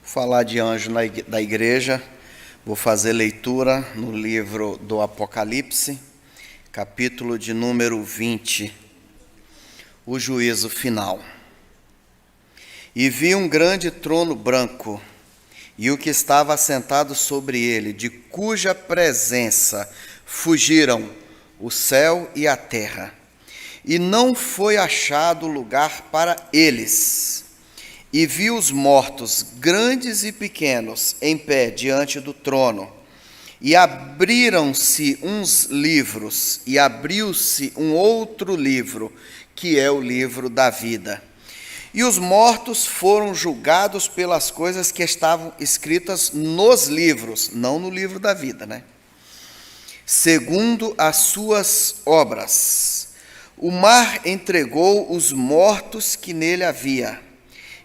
Falar de anjo da igreja, vou fazer leitura no livro do Apocalipse, capítulo de número 20, o juízo final. E vi um grande trono branco, e o que estava assentado sobre ele, de cuja presença fugiram o céu e a terra, e não foi achado lugar para eles. E vi os mortos, grandes e pequenos, em pé diante do trono. E abriram-se uns livros, e abriu-se um outro livro, que é o livro da vida. E os mortos foram julgados pelas coisas que estavam escritas nos livros, não no livro da vida, segundo as suas obras. O mar entregou os mortos que nele havia.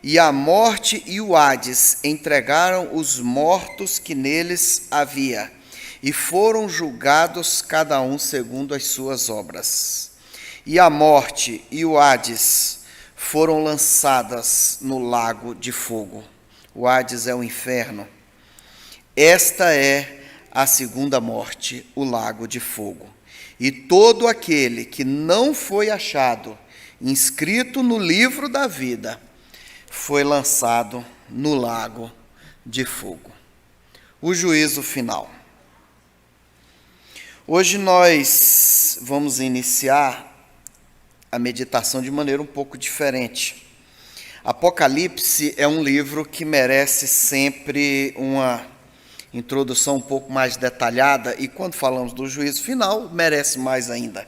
E a morte e o Hades entregaram os mortos que neles havia, e foram julgados cada um segundo as suas obras. E a morte e o Hades foram lançadas no lago de fogo. O Hades é o inferno. Esta é a segunda morte, o lago de fogo. E todo aquele que não foi achado inscrito no livro da vida foi lançado no lago de fogo. O juízo final. Hoje nós vamos iniciar a meditação de maneira um pouco diferente. Apocalipse é um livro que merece sempre uma introdução um pouco mais detalhada, e quando falamos do juízo final, merece mais ainda.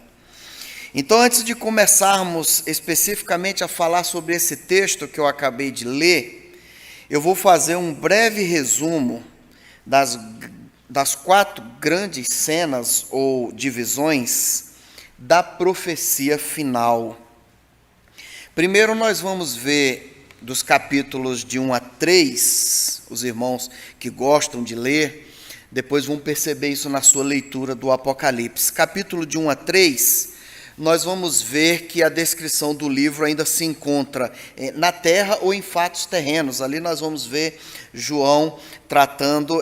Então, antes de começarmos especificamente a falar sobre esse texto que eu acabei de ler, eu vou fazer um breve resumo das 4 grandes cenas ou divisões da profecia final. Primeiro, nós vamos ver dos capítulos de 1 a 3, os irmãos que gostam de ler, depois vão perceber isso na sua leitura do Apocalipse. Capítulo de 1 a 3, nós vamos ver que a descrição do livro ainda se encontra na terra ou em fatos terrenos. Ali nós vamos ver João tratando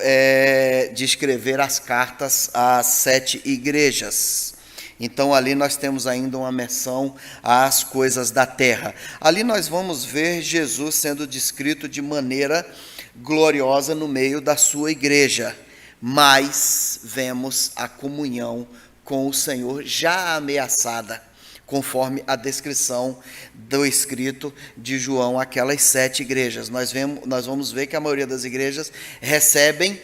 de escrever as cartas às 7 igrejas. Então ali nós temos ainda uma menção às coisas da terra. Ali nós vamos ver Jesus sendo descrito de maneira gloriosa no meio da sua igreja, mas vemos a comunhão com o Senhor já ameaçada, conforme a descrição do escrito de João, aquelas 7 igrejas. Nós vamos ver que a maioria das igrejas recebem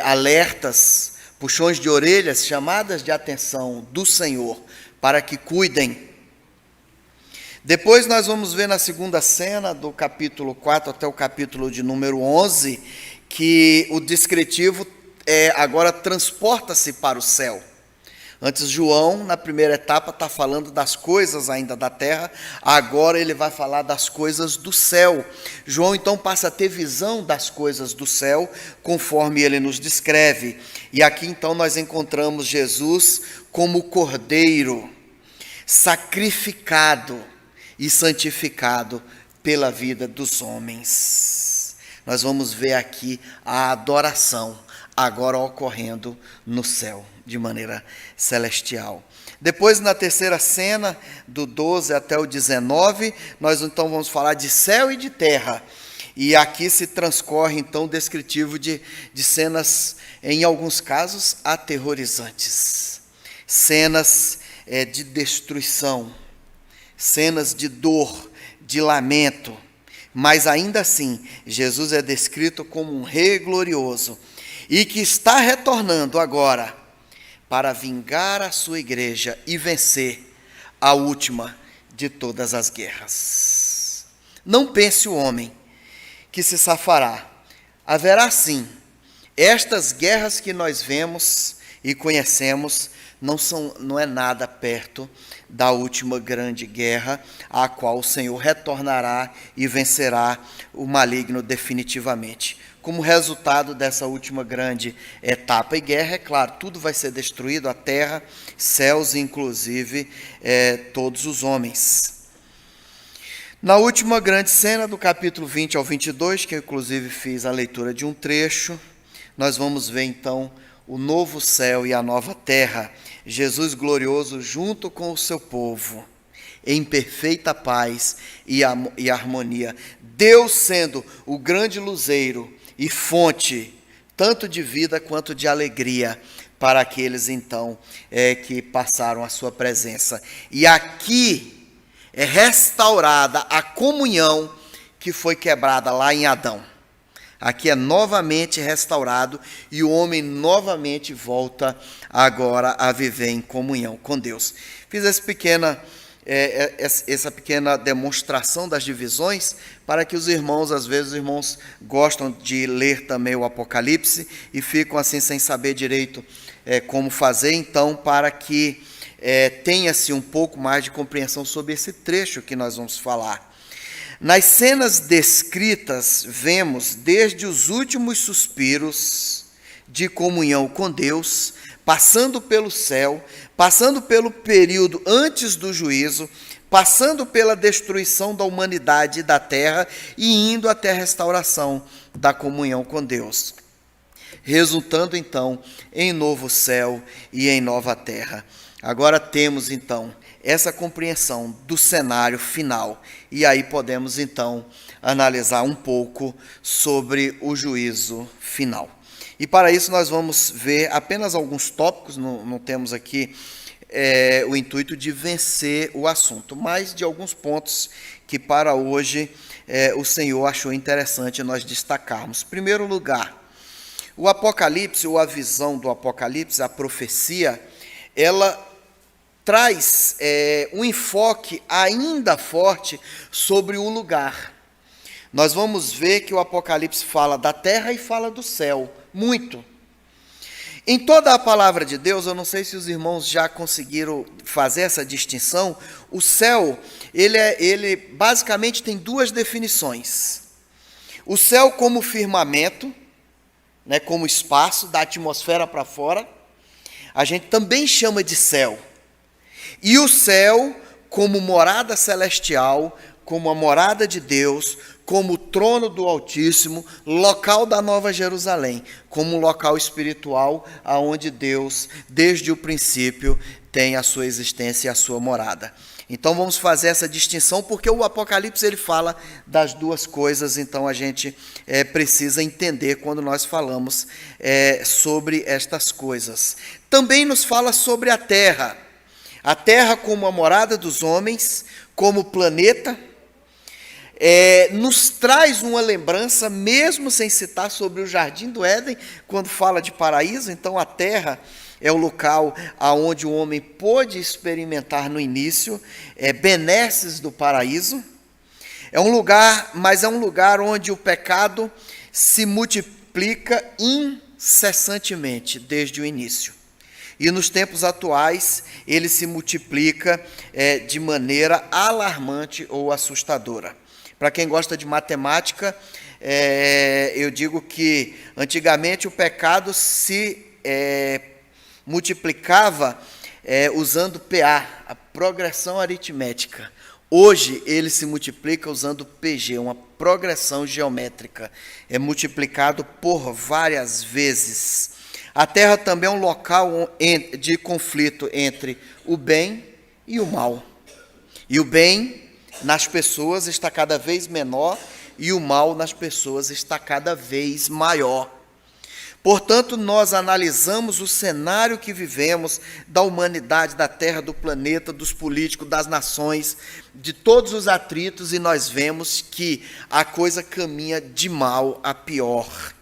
alertas, puxões de orelhas, chamadas de atenção do Senhor, para que cuidem. Depois nós vamos ver na segunda cena, do capítulo 4 até o capítulo de número 11, que o descritivo agora transporta-se para o céu. Antes, João, na primeira etapa, está falando das coisas ainda da terra, agora ele vai falar das coisas do céu. João, então, passa a ter visão das coisas do céu, conforme ele nos descreve. E aqui, então, nós encontramos Jesus como cordeiro, sacrificado e santificado pela vida dos homens. Nós vamos ver aqui a adoração agora ocorrendo no céu, de maneira celestial. Depois, na terceira cena, do 12 até o 19, nós então vamos falar de céu e de terra. E aqui se transcorre, então, o descritivo de cenas, em alguns casos, aterrorizantes. Cenas de destruição, cenas de dor, de lamento. Mas, ainda assim, Jesus é descrito como um rei glorioso, e que está retornando agora para vingar a sua igreja e vencer a última de todas as guerras. Não pense o homem que se safará. Haverá sim. Estas guerras que nós vemos e conhecemos não é nada perto da última grande guerra, a qual o Senhor retornará e vencerá o maligno definitivamente. Como resultado dessa última grande etapa e guerra, é claro, tudo vai ser destruído, a terra, céus, inclusive todos os homens. Na última grande cena, do capítulo 20 ao 22, que eu inclusive fiz a leitura de um trecho, nós vamos ver então o novo céu e a nova terra, Jesus glorioso junto com o seu povo, em perfeita paz e harmonia. Deus sendo o grande luzeiro e fonte, tanto de vida quanto de alegria, para aqueles então que passaram a sua presença. E aqui é restaurada a comunhão que foi quebrada lá em Adão. Aqui é novamente restaurado e o homem novamente volta agora a viver em comunhão com Deus. Fiz essa pequena demonstração das divisões para que os irmãos, às vezes os irmãos gostam de ler também o Apocalipse e ficam assim sem saber direito como fazer, então para que tenha-se um pouco mais de compreensão sobre esse trecho que nós vamos falar. Nas cenas descritas, vemos desde os últimos suspiros de comunhão com Deus, passando pelo céu, passando pelo período antes do juízo, passando pela destruição da humanidade e da terra e indo até a restauração da comunhão com Deus, resultando então em novo céu e em nova terra. Agora temos então essa compreensão do cenário final e aí podemos então analisar um pouco sobre o juízo final. E para isso nós vamos ver apenas alguns tópicos, não temos aqui o intuito de vencer o assunto, mas de alguns pontos que para hoje o Senhor achou interessante nós destacarmos. Em primeiro lugar, o Apocalipse, ou a visão do Apocalipse, a profecia, ela traz um enfoque ainda forte sobre o lugar. Nós vamos ver que o Apocalipse fala da terra e fala do céu, muito. Em toda a palavra de Deus, eu não sei se os irmãos já conseguiram fazer essa distinção, o céu, ele basicamente tem duas definições. O céu como firmamento, né, como espaço, da atmosfera para fora, a gente também chama de céu. E o céu como morada celestial, como a morada de Deus, como o trono do Altíssimo, local da Nova Jerusalém, como um local espiritual aonde Deus, desde o princípio, tem a sua existência e a sua morada. Então vamos fazer essa distinção, porque o Apocalipse ele fala das duas coisas, então a gente precisa entender quando nós falamos sobre estas coisas. Também nos fala sobre a terra como a morada dos homens, como planeta, nos traz uma lembrança, mesmo sem citar sobre o Jardim do Éden, quando fala de paraíso. Então a terra é o local onde o homem pôde experimentar no início benesses do paraíso. Mas é um lugar onde o pecado se multiplica incessantemente desde o início. E nos tempos atuais, ele se multiplica de maneira alarmante ou assustadora. Para quem gosta de matemática, eu digo que antigamente o pecado se multiplicava usando PA, a progressão aritmética. Hoje ele se multiplica usando PG, uma progressão geométrica. É multiplicado por várias vezes. A terra também é um local de conflito entre o bem e o mal. E o bem nas pessoas está cada vez menor e o mal nas pessoas está cada vez maior. Portanto, nós analisamos o cenário que vivemos da humanidade, da terra, do planeta, dos políticos, das nações, de todos os atritos, e nós vemos que a coisa caminha de mal a pior.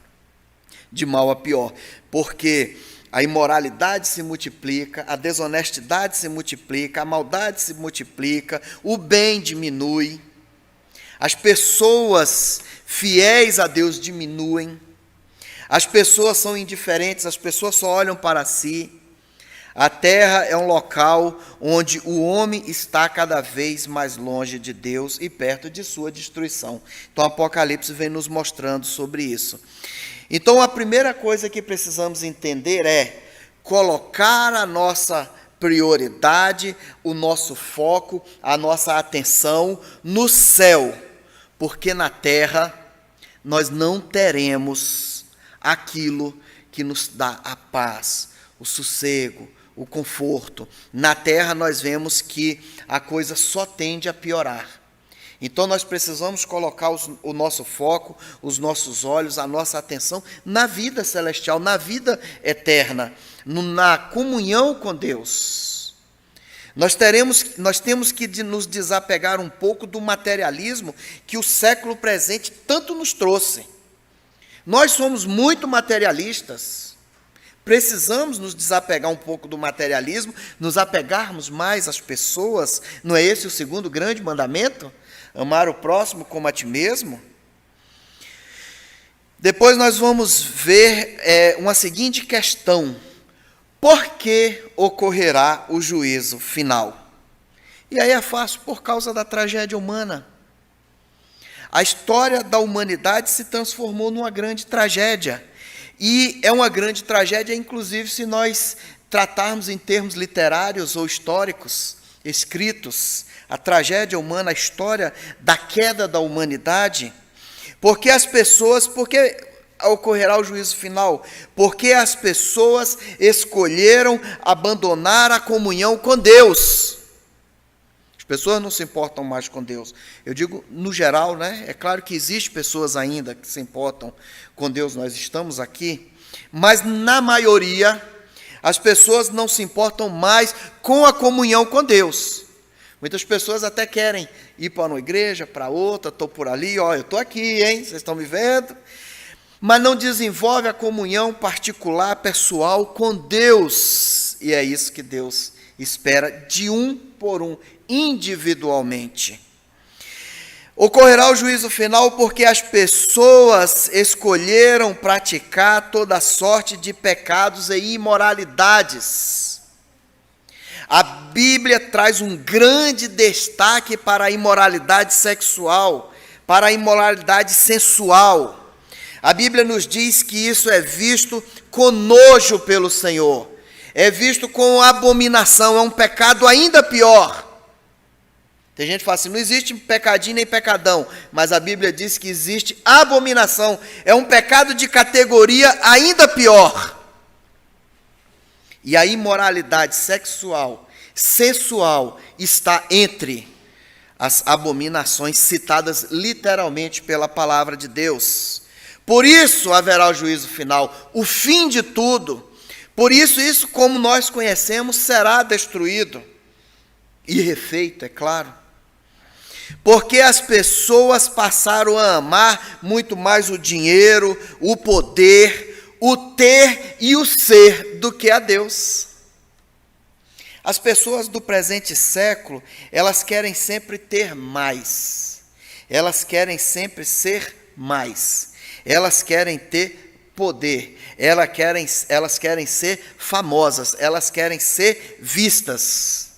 De mal a pior, porque a imoralidade se multiplica, a desonestidade se multiplica, a maldade se multiplica, o bem diminui, as pessoas fiéis a Deus diminuem, as pessoas são indiferentes, as pessoas só olham para si. A terra é um local onde o homem está cada vez mais longe de Deus e perto de sua destruição. Então, o Apocalipse vem nos mostrando sobre isso. Então, a primeira coisa que precisamos entender é colocar a nossa prioridade, o nosso foco, a nossa atenção no céu, porque na terra nós não teremos aquilo que nos dá a paz, o sossego, o conforto. Na terra nós vemos que a coisa só tende a piorar. Então nós precisamos colocar o nosso foco, os nossos olhos, a nossa atenção na vida celestial, na vida eterna, na comunhão com Deus. Nós temos que nos desapegar um pouco do materialismo que o século presente tanto nos trouxe. Nós somos muito materialistas. Precisamos nos desapegar um pouco do materialismo, nos apegarmos mais às pessoas. Não é esse o segundo grande mandamento? Amar o próximo como a ti mesmo. Depois nós vamos ver uma seguinte questão: por que ocorrerá o juízo final? E aí é fácil, por causa da tragédia humana. A história da humanidade se transformou numa grande tragédia. E é uma grande tragédia, inclusive, se nós tratarmos em termos literários ou históricos, escritos, a tragédia humana, a história da queda da humanidade, porque ocorrerá o juízo final? Porque as pessoas escolheram abandonar a comunhão com Deus. As pessoas não se importam mais com Deus. Eu digo no geral, né? É claro que existem pessoas ainda que se importam com Deus, nós estamos aqui, mas na maioria, as pessoas não se importam mais com a comunhão com Deus. Muitas pessoas até querem ir para uma igreja, para outra, estou por ali, ó, eu estou aqui, hein? Vocês estão me vendo? Mas não desenvolve a comunhão particular, pessoal com Deus. E é isso que Deus espera de um por um, individualmente. Ocorrerá o juízo final porque as pessoas escolheram praticar toda sorte de pecados e imoralidades. A Bíblia traz um grande destaque para a imoralidade sexual, para a imoralidade sensual. A Bíblia nos diz que isso é visto com nojo pelo Senhor, é visto com abominação, é um pecado ainda pior. Tem gente que fala assim, não existe pecadinho nem pecadão, mas a Bíblia diz que existe abominação, é um pecado de categoria ainda pior. E a imoralidade sexual, sensual, está entre as abominações citadas literalmente pela palavra de Deus. Por isso haverá o juízo final, o fim de tudo. Por isso, como nós conhecemos, será destruído e refeito, é claro. Porque as pessoas passaram a amar muito mais o dinheiro, o poder, o ter e o ser do que a Deus. As pessoas do presente século, elas querem sempre ter mais. Elas querem sempre ser mais. Elas querem ter poder. Elas querem ser famosas. Elas querem ser vistas.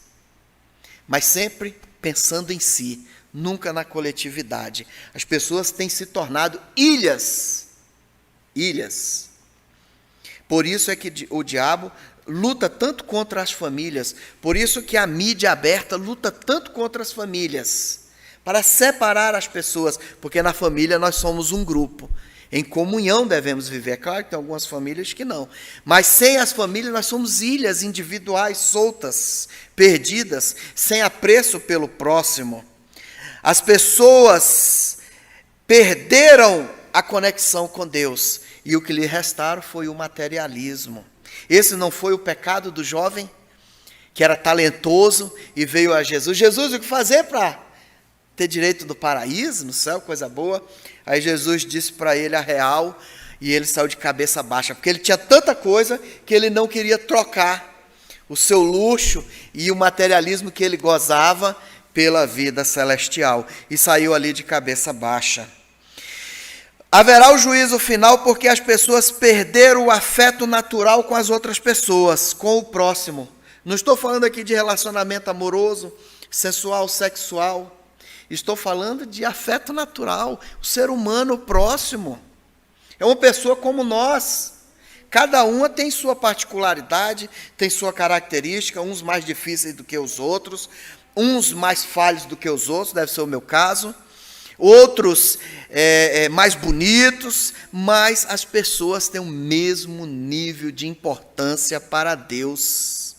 Mas sempre pensando em si, nunca na coletividade. As pessoas têm se tornado ilhas. Ilhas. Por isso é que o diabo luta tanto contra as famílias, por isso que a mídia aberta luta tanto contra as famílias, para separar as pessoas, porque na família nós somos um grupo, em comunhão devemos viver. É claro que tem algumas famílias que não, mas sem as famílias nós somos ilhas individuais, soltas, perdidas, sem apreço pelo próximo. As pessoas perderam a conexão com Deus, e o que lhe restaram foi o materialismo. Esse não foi o pecado do jovem, que era talentoso e veio a Jesus. Jesus, o que fazer para ter direito do paraíso, no céu, coisa boa? Aí Jesus disse para ele a real, e ele saiu de cabeça baixa, porque ele tinha tanta coisa que ele não queria trocar o seu luxo e o materialismo que ele gozava pela vida celestial, e saiu ali de cabeça baixa. Haverá o juízo final porque as pessoas perderam o afeto natural com as outras pessoas, com o próximo. Não estou falando aqui de relacionamento amoroso, sensual, sexual. Estou falando de afeto natural, o ser humano próximo. É uma pessoa como nós, Cada uma tem sua particularidade, tem sua característica, uns mais difíceis do que os outros, uns mais falhos do que os outros, deve ser o meu caso, outros mais bonitos, mas as pessoas têm o mesmo nível de importância para Deus.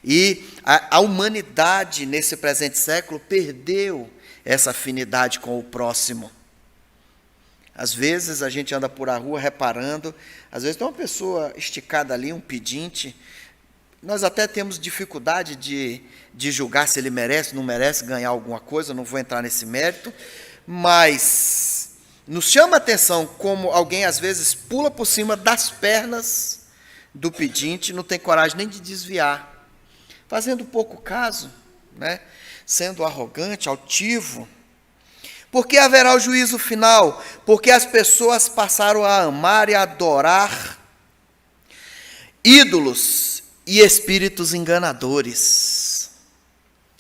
E a humanidade, nesse presente século, perdeu essa afinidade com o próximo. Às vezes a gente anda por a rua reparando, às vezes tem uma pessoa esticada ali, um pedinte, nós até temos dificuldade de julgar se ele merece, não merece ganhar alguma coisa, não vou entrar nesse mérito, mas nos chama a atenção como alguém às vezes pula por cima das pernas do pedinte, não tem coragem nem de desviar, fazendo pouco caso, né? Sendo arrogante, altivo. Porque haverá o juízo final, porque as pessoas passaram a amar e a adorar ídolos e espíritos enganadores,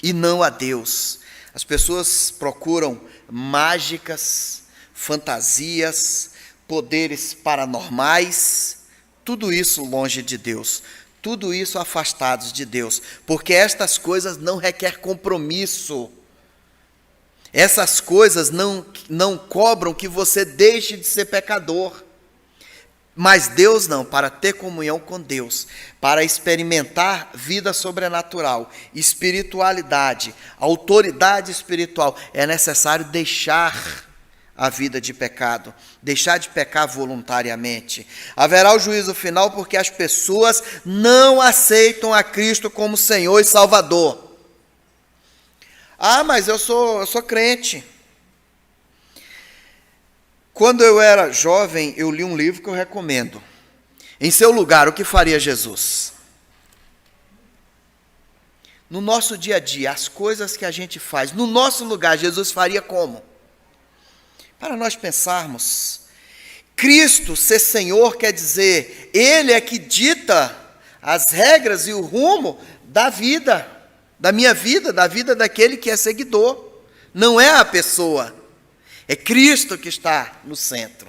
e não a Deus. As pessoas procuram mágicas, fantasias, poderes paranormais, tudo isso longe de Deus, tudo isso afastados de Deus, porque estas coisas não requerem compromisso. Essas coisas não cobram que você deixe de ser pecador. Mas Deus não, para ter comunhão com Deus, para experimentar vida sobrenatural, espiritualidade, autoridade espiritual, é necessário deixar a vida de pecado, deixar de pecar voluntariamente. Haverá o juízo final porque as pessoas não aceitam a Cristo como Senhor e Salvador. Ah, mas eu sou crente. Quando eu era jovem, eu li um livro que eu recomendo. Em seu lugar, o que faria Jesus? No nosso dia a dia, as coisas que a gente faz, no nosso lugar, Jesus faria como? Para nós pensarmos, Cristo ser Senhor quer dizer, Ele é que dita as regras e o rumo da vida, da minha vida, da vida daquele que é seguidor. Não é a pessoa, é Cristo que está no centro.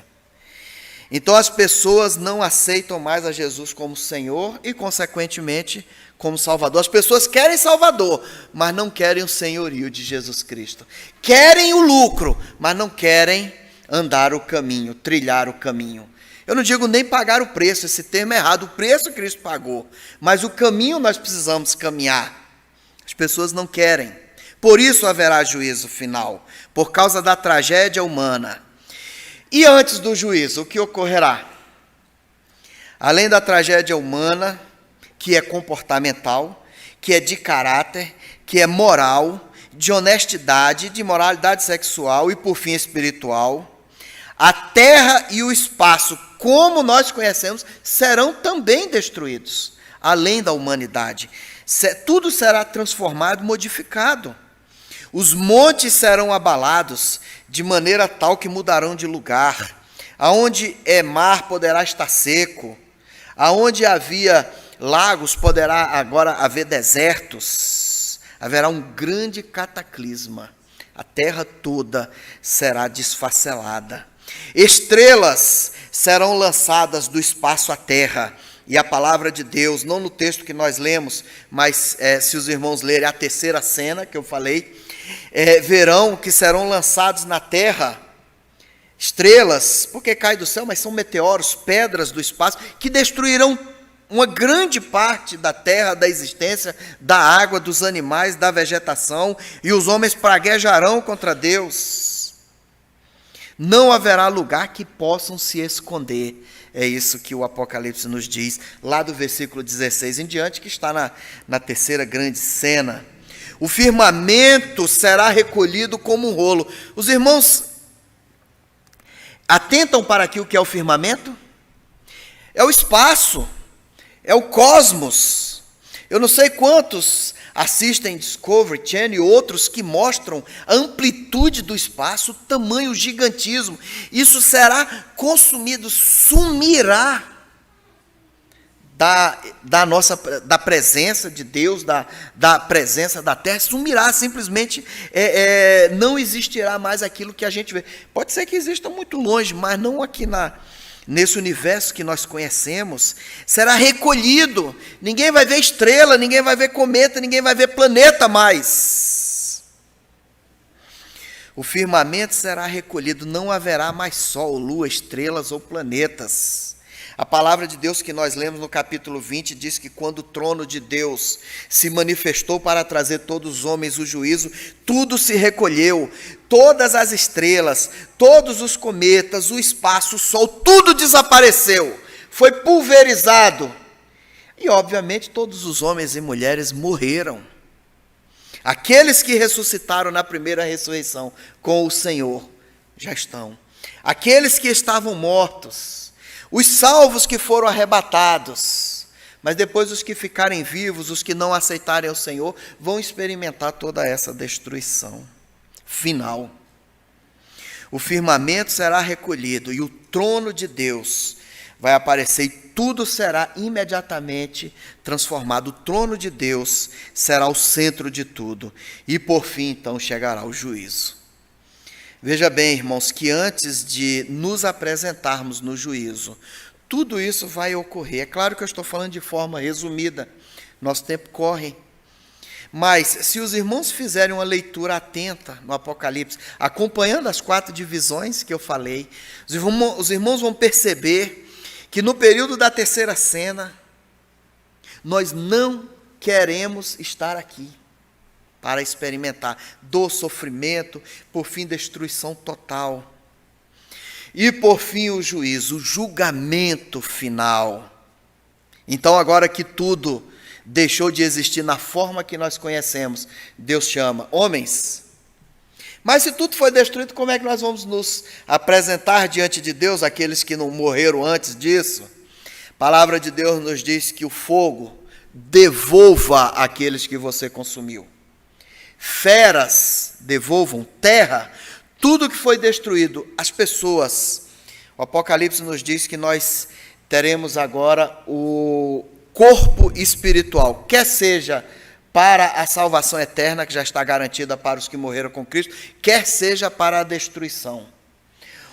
Então as pessoas não aceitam mais a Jesus como Senhor e, consequentemente, como Salvador. As pessoas querem Salvador, mas não querem o senhorio de Jesus Cristo. Querem o lucro, mas não querem andar o caminho, trilhar o caminho. Eu não digo nem pagar o preço, esse termo é errado, o preço Cristo pagou, mas o caminho nós precisamos caminhar. As pessoas não querem. Por isso haverá juízo final, por causa da tragédia humana. E antes do juízo, o que ocorrerá? Além da tragédia humana, que é comportamental, que é de caráter, que é moral, de honestidade, de moralidade sexual e, por fim, espiritual, a terra e o espaço, como nós conhecemos, serão também destruídos, além da humanidade. Tudo será transformado, modificado. Os montes serão abalados, de maneira tal que mudarão de lugar. Aonde é mar, poderá estar seco. Aonde havia lagos, poderá agora haver desertos. Haverá um grande cataclisma. A terra toda será desfacelada. Estrelas serão lançadas do espaço à terra. E a palavra de Deus, não no texto que nós lemos, mas se os irmãos lerem a terceira cena que eu falei, verão que serão lançados na terra estrelas, porque cai do céu, mas são meteoros, pedras do espaço, que destruirão uma grande parte da terra, da existência, da água, dos animais, da vegetação, e os homens praguejarão contra Deus. Não haverá lugar que possam se esconder. É isso que o Apocalipse nos diz, lá do versículo 16 em diante, que está na terceira grande cena. O firmamento será recolhido como um rolo. Os irmãos atentam para aqui o que é o firmamento? É o espaço, é o cosmos. Eu não sei quantos assistem Discovery Channel e outros que mostram a amplitude do espaço, o tamanho, o gigantismo. Isso será consumido, sumirá da presença de Deus, da presença da terra, sumirá simplesmente, não existirá mais aquilo que a gente vê. Pode ser que exista muito longe, mas não aqui nesse universo que nós conhecemos, será recolhido. Ninguém vai ver estrela, ninguém vai ver cometa, ninguém vai ver planeta mais. O firmamento será recolhido, não haverá mais sol, lua, estrelas ou planetas. A palavra de Deus que nós lemos no capítulo 20 diz que quando o trono de Deus se manifestou para trazer todos os homens o juízo, tudo se recolheu, todas as estrelas, todos os cometas, o espaço, o sol, tudo desapareceu, foi pulverizado. E obviamente todos os homens e mulheres morreram. Aqueles que ressuscitaram na primeira ressurreição com o Senhor já estão. Aqueles que estavam mortos, os salvos que foram arrebatados, mas depois os que ficarem vivos, os que não aceitarem o Senhor, vão experimentar toda essa destruição final. O firmamento será recolhido e o trono de Deus vai aparecer e tudo será imediatamente transformado. O trono de Deus será o centro de tudo e por fim então chegará o juízo. Veja bem, irmãos, que antes de nos apresentarmos no juízo, tudo isso vai ocorrer. É claro que eu estou falando de forma resumida, nosso tempo corre. Mas, se os irmãos fizerem uma leitura atenta no Apocalipse, acompanhando as 4 divisões que eu falei, os irmãos vão perceber que no período da terceira cena, nós não queremos estar aqui para experimentar dor, sofrimento, por fim destruição total. E por fim o juízo, o julgamento final. Então agora que tudo deixou de existir na forma que nós conhecemos, Deus chama homens. Mas se tudo foi destruído, como é que nós vamos nos apresentar diante de Deus, aqueles que não morreram antes disso? A palavra de Deus nos diz que o fogo devolva aqueles que você consumiu. Feras devolvam, terra, tudo que foi destruído, as pessoas. O Apocalipse nos diz que nós teremos agora o corpo espiritual, quer seja para a salvação eterna, que já está garantida para os que morreram com Cristo, quer seja para a destruição.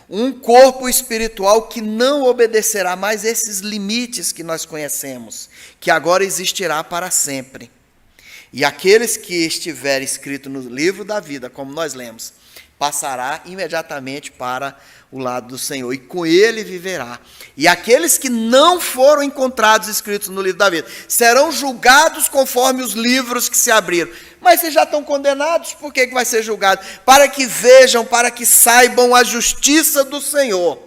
Um corpo espiritual que não obedecerá mais esses limites que nós conhecemos, que agora existirá para sempre. E aqueles que estiverem escritos no livro da vida, como nós lemos, passará imediatamente para o lado do Senhor, e com ele viverá. E aqueles que não foram encontrados escritos no livro da vida, serão julgados conforme os livros que se abriram. Mas se já estão condenados, por que vai ser julgado? Para que vejam, para que saibam a justiça do Senhor.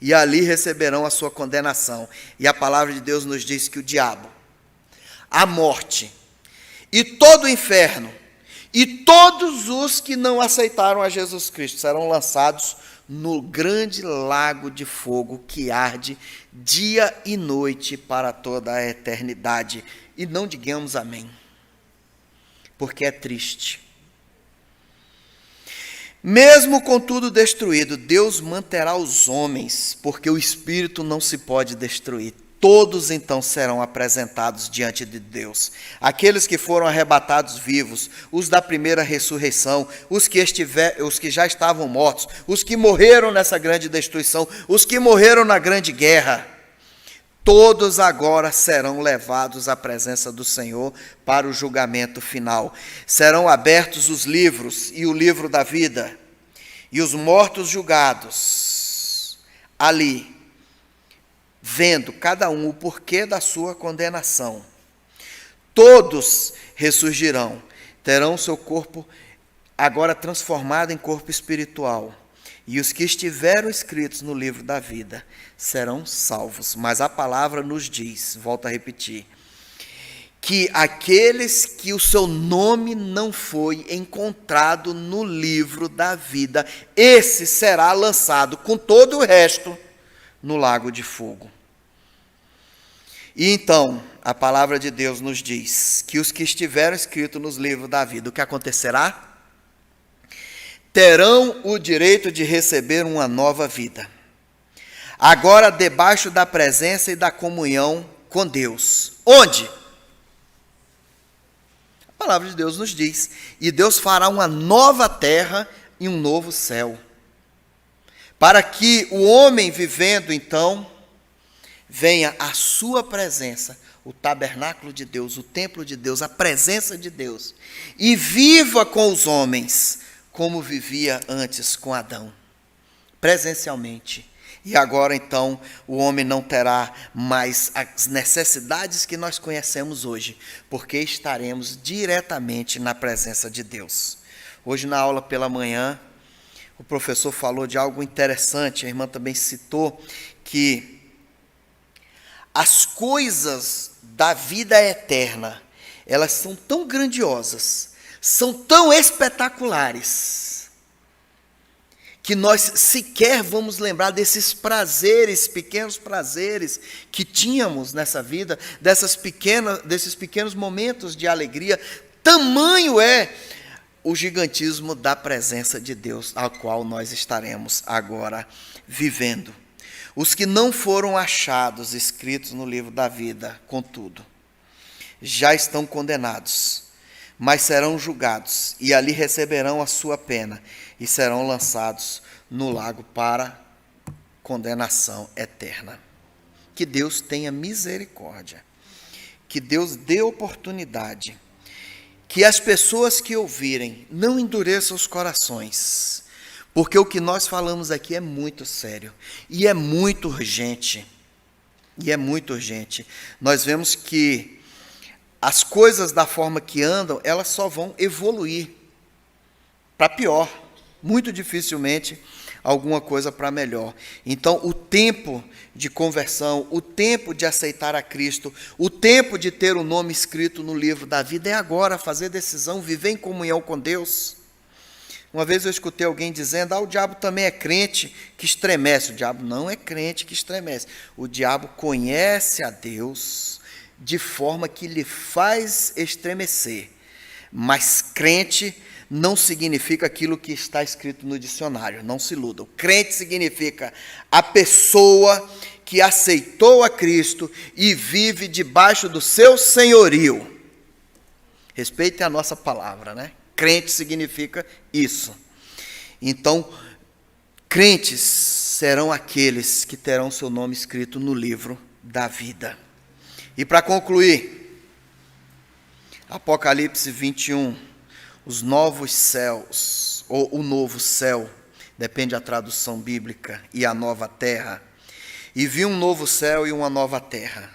E ali receberão a sua condenação. E a palavra de Deus nos diz que o diabo, a morte e todo o inferno e todos os que não aceitaram a Jesus Cristo serão lançados no grande lago de fogo que arde dia e noite para toda a eternidade. E não digamos amém, porque é triste. Mesmo com tudo destruído, Deus manterá os homens, porque o espírito não se pode destruir. Todos então serão apresentados diante de Deus. Aqueles que foram arrebatados vivos, os da primeira ressurreição, os que já estavam mortos, os que morreram nessa grande destruição, os que morreram na grande guerra, todos agora serão levados à presença do Senhor para o julgamento final. Serão abertos os livros e o livro da vida, e os mortos julgados ali, vendo cada um o porquê da sua condenação. Todos ressurgirão, terão seu corpo agora transformado em corpo espiritual. E os que estiveram escritos no livro da vida serão salvos. Mas a palavra nos diz, volto a repetir, que aqueles que o seu nome não foi encontrado no livro da vida, esse será lançado com todo o resto no lago de fogo. E então, a palavra de Deus nos diz que os que estiveram escritos nos livros da vida, o que acontecerá? Terão o direito de receber uma nova vida. Agora debaixo da presença e da comunhão com Deus. Onde? A palavra de Deus nos diz, e Deus fará uma nova terra e um novo céu. para que o homem vivendo, então, venha à sua presença, o tabernáculo de Deus, o templo de Deus, a presença de Deus, e viva com os homens, como vivia antes com Adão, presencialmente. E agora, então, o homem não terá mais as necessidades que nós conhecemos hoje, porque estaremos diretamente na presença de Deus. Hoje, na aula pela manhã, o professor falou de algo interessante, a irmã também citou, que as coisas da vida eterna, elas são tão grandiosas, são tão espetaculares, que nós sequer vamos lembrar desses prazeres, pequenos prazeres que tínhamos nessa vida, desses pequenos momentos de alegria. Tamanho é o gigantismo da presença de Deus, ao qual nós estaremos agora vivendo. Os que não foram achados escritos no livro da vida, contudo, já estão condenados, mas serão julgados, e ali receberão a sua pena, e serão lançados no lago para condenação eterna. Que Deus tenha misericórdia, que Deus dê oportunidade, que as pessoas que ouvirem não endureçam os corações, porque o que nós falamos aqui é muito sério e é muito urgente. Nós vemos que as coisas da forma que andam, elas só vão evoluir para pior. Muito dificilmente alguma coisa para melhor. Então, o tempo de conversão, o tempo de aceitar a Cristo, o tempo de ter o nome escrito no livro da vida é agora, fazer decisão, viver em comunhão com Deus. Uma vez eu escutei alguém dizendo, o diabo também é crente que estremece. O diabo não é crente que estremece. O diabo conhece a Deus de forma que lhe faz estremecer. Mas crente não significa aquilo que está escrito no dicionário, não se iludam. Crente significa a pessoa que aceitou a Cristo e vive debaixo do seu senhorio. Respeite a nossa palavra, né? Crente significa isso. Então, crentes serão aqueles que terão seu nome escrito no livro da vida. E para concluir, Apocalipse 21, os novos céus, ou o novo céu, depende da tradução bíblica, e a nova terra. E vi um novo céu e uma nova terra,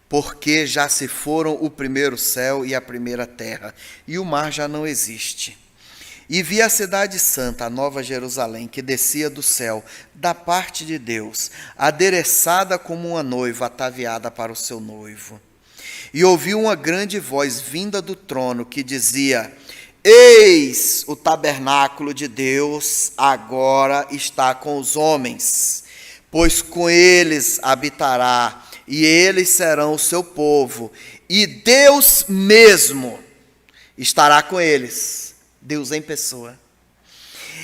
porque já se foram o primeiro céu e a primeira terra, e o mar já não existe. E vi a cidade santa, a nova Jerusalém, que descia do céu, da parte de Deus, adereçada como uma noiva ataviada para o seu noivo. E ouvi uma grande voz vinda do trono, que dizia: eis o tabernáculo de Deus agora está com os homens, pois com eles habitará, e eles serão o seu povo, e Deus mesmo estará com eles, Deus em pessoa.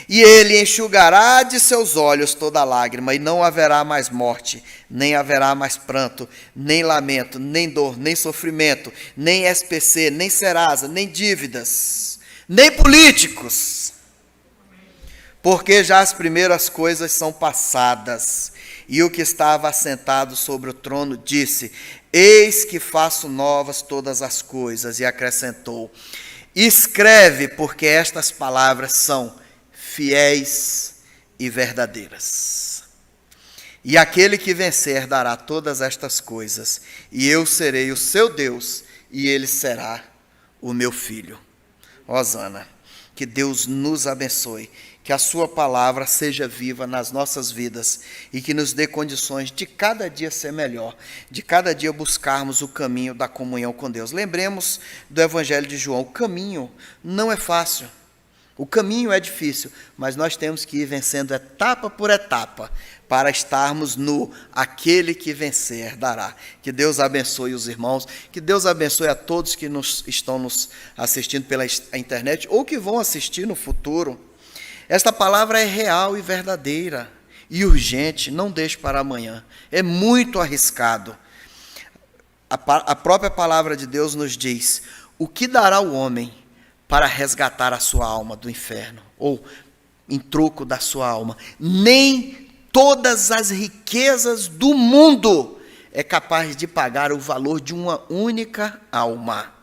E ele enxugará de seus olhos toda lágrima, e não haverá mais morte, nem haverá mais pranto, nem lamento, nem dor, nem sofrimento, nem SPC, nem Serasa, nem dívidas, nem políticos, porque já as primeiras coisas são passadas. E o que estava assentado sobre o trono disse: eis que faço novas todas as coisas. E acrescentou: escreve, porque estas palavras são fiéis e verdadeiras. E aquele que vencer dará todas estas coisas, e eu serei o seu Deus, e ele será o meu filho. Hosana. Que Deus nos abençoe, que a sua palavra seja viva nas nossas vidas e que nos dê condições de cada dia ser melhor, de cada dia buscarmos o caminho da comunhão com Deus. Lembremos do Evangelho de João, o caminho não é fácil, o caminho é difícil, mas nós temos que ir vencendo etapa por etapa, para estarmos no aquele que vencer dará. Que Deus abençoe os irmãos, que Deus abençoe a todos que estão nos assistindo pela internet ou que vão assistir no futuro. Esta palavra é real e verdadeira e urgente, não deixe para amanhã, é muito arriscado. A própria palavra de Deus nos diz: o que dará o homem para resgatar a sua alma do inferno, ou em troco da sua alma? Nem todas as riquezas do mundo é capaz de pagar o valor de uma única alma.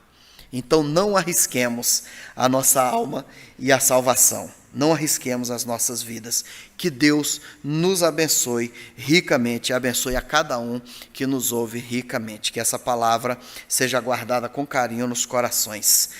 Então não arrisquemos a nossa alma e a salvação. Não arrisquemos as nossas vidas. Que Deus nos abençoe ricamente, abençoe a cada um que nos ouve ricamente. Que essa palavra seja guardada com carinho nos corações.